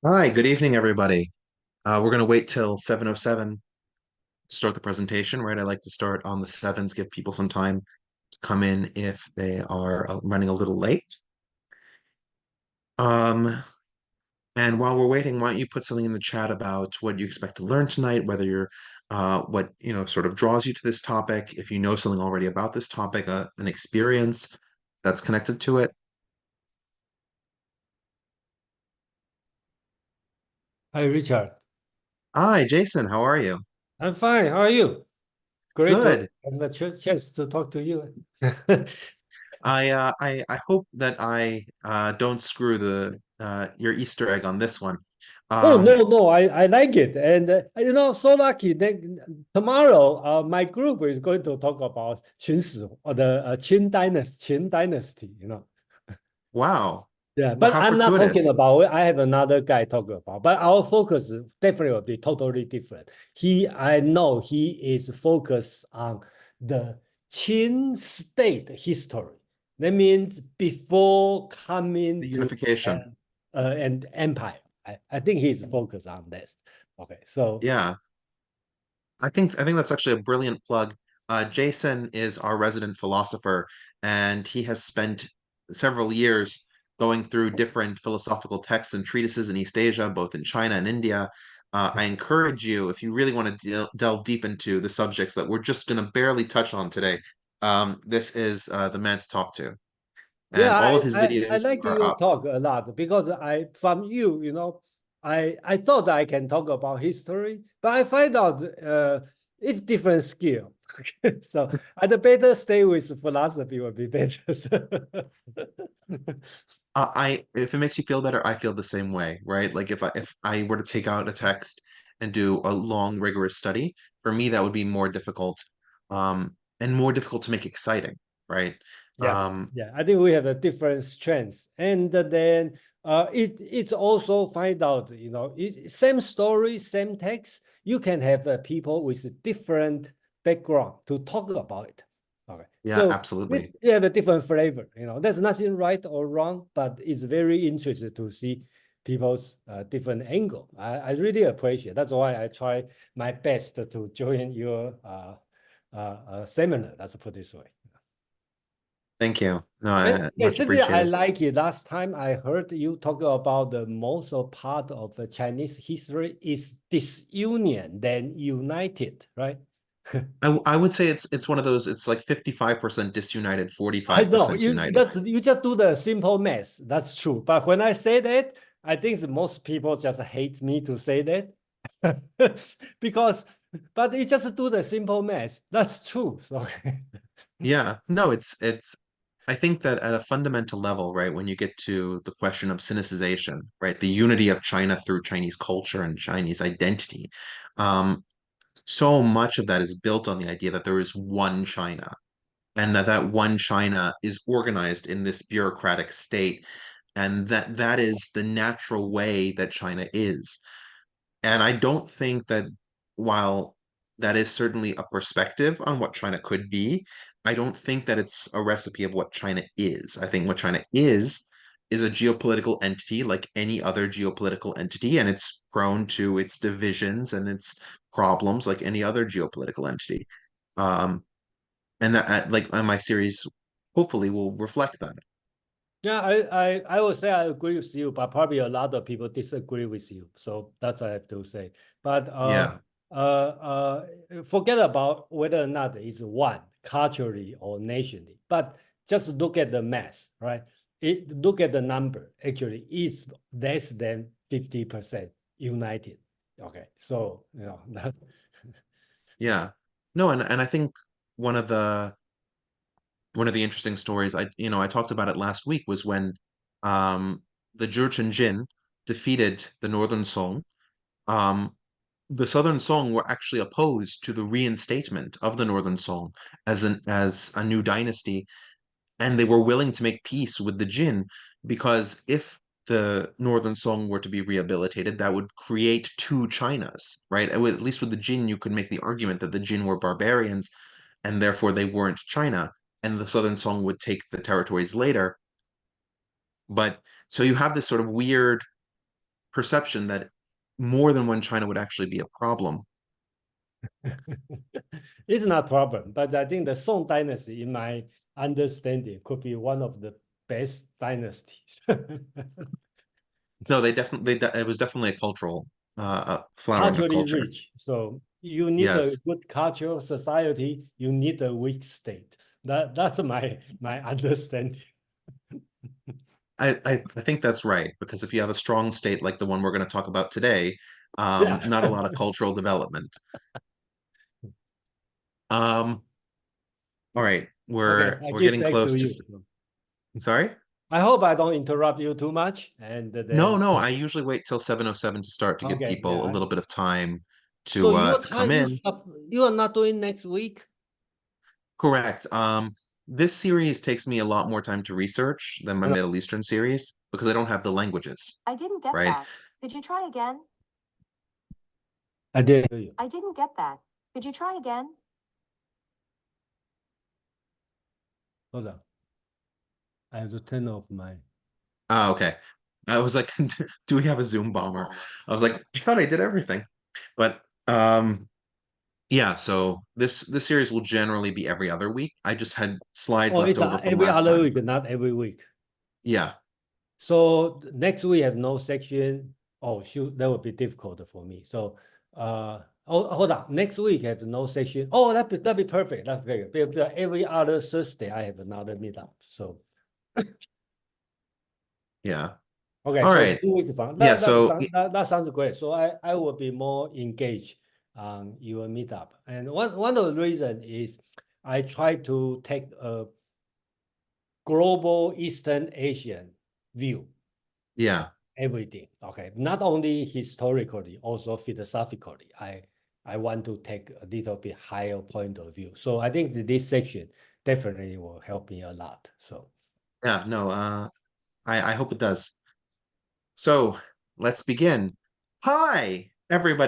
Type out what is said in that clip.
Hi, good evening, everybody. We're going to wait till 7:07 to start the presentation, right? I like to start on the sevens, give people some time to come in if they are running a little late. Um, and while we're waiting, why don't you put something in the chat about what you expect to learn tonight, whether you're, what, sort of draws you to this topic, if you know something already about this topic, an experience that's connected to it. Hi, Richard. Hi, Jason, how are you? I'm fine. How are you? Great to Good. have the chance to talk to you. I hope that I don't screw the your Easter egg on this one. Oh, Um, no, I like it. And so lucky that tomorrow my group is going to talk about Qin Shi or the Qin dynasty. wow. Yeah, Well, but how I'm not talking fortuitous. about it. I have another guy talking about, but our focus definitely will be totally different. I know he is focused on the Qin state history. That means before The coming to unification. an empire. I think he's focused on this. Okay, so Yeah. I think that's actually a brilliant plug. Jason is our resident philosopher, and he has spent several years going through different philosophical texts and treatises in East Asia, both in China and India. I encourage you, if you really want to delve deep into the subjects that we're just going to barely touch on today, this is the man to talk to. And yeah, all of his I videos like are your up. talk a lot because from you, I thought I can talk about history, but I find out it's different skill. So I'd better stay with philosophy would be better. If it makes you feel better, I feel the same way, right? Like if I were to take out a text and do a long, rigorous study, for me that would be more difficult, and more difficult to make exciting, right? Yeah, Um, yeah. I think we have a different strengths, and then it's also find out same story, same text. You can have people with different background to talk about it. Okay, yeah, so absolutely. you have a different flavor. There's nothing right or wrong, but it's very interesting to see people's different angle. I really appreciate. That's why I try my best to join your seminar. Let's put it this way. Thank you. No, And I much actually, I appreciated. like it. Last time I heard you talk about the most of part of the Chinese history is disunion, then united, right? I would say it's one of those, it's like 55% disunited, I know 45% you united. that's you just do the simple math. That's true. But when I say that, I think most people just hate me to say that because but you just do the simple math. That's true. So Yeah, no, it's I think that at a fundamental level, right, when you get to the question of Sinicization, right, the unity of China through Chinese culture and Chinese identity, um, so much of that is built on the idea that there is one China, and that one China is organized in this bureaucratic state, and that is the natural way that China is. And I don't think that, while that is certainly a perspective on what China could be, I don't think that it's a recipe of what China is. I think what China is a geopolitical entity like any other geopolitical entity, and it's prone to its divisions and its problems like any other geopolitical entity. Um, and that, like, my series hopefully will reflect that. yeah, I would say I agree with you, but probably a lot of people disagree with you. So that's what I have to say. But Yeah. forget about whether or not it's one culturally or nationally. But just look at the mass, right? Look at the number. Actually, it's less than 50% united. Okay, so that, Yeah. No, and I think one of the one of the interesting stories I talked about it last week was when um the Jurchen Jin defeated the Northern Song. Um the Southern Song were actually opposed to the reinstatement of the Northern Song as a new dynasty, and they were willing to make peace with the Jin because if the Northern Song were to be rehabilitated, that would create two Chinas, right? At least with the Jin, you could make the argument that the Jin were barbarians and therefore they weren't China, and the Southern Song would take the territories later. But so you have this sort of weird perception that more than one China would actually be a problem. It's not a problem, but I think the Song dynasty, in my understanding, could be one of the best dynasties. No, it was definitely a cultural flowering of Culturally culture. rich. So you need a Yes. good cultural society, you need a weak state. That's my understanding. I think that's right, because if you have a strong state like the one we're going to talk about today, Yeah. not a lot of cultural development. Um, all right, Okay, I we're give getting back to close to. you. Sorry? I hope I don't interrupt you too much. And No, then, no, I usually wait till 7:07 to start to give okay, people a yeah. little bit of time So your to come time, in. you are not doing next week? Correct. This series takes me a lot more time to research than my No, Middle Eastern series because I don't have the languages, I didn't get right? that. Could you try again? I did hear you. I didn't get that. Could you try again? Hold on. I have to turn off my. Oh, okay. I was like, do we have a Zoom bomber? I was like, I thought I did everything. But yeah, so this series will generally be every other week. I just had slides Oh, left it's over from every last other time. week, not every week. Yeah. So next week have no section. Oh, shoot, that would be difficult for me. So, hold on. Next week have no section. Oh, that'd be perfect. That's very good. Every other Thursday I have another meetup. So, Yeah. okay, All so right. 2 weeks from Yeah, so that sounds great. So I will be more engaged on your meetup. And one of the reasons is I try to take a global Eastern Asian view. yeah. Everything. Okay, not only historically, also philosophically. I want to take a little bit higher point of view. So I think that this section definitely will help me a lot. So Yeah, no, I hope it does. So let's begin. Hi, everybody.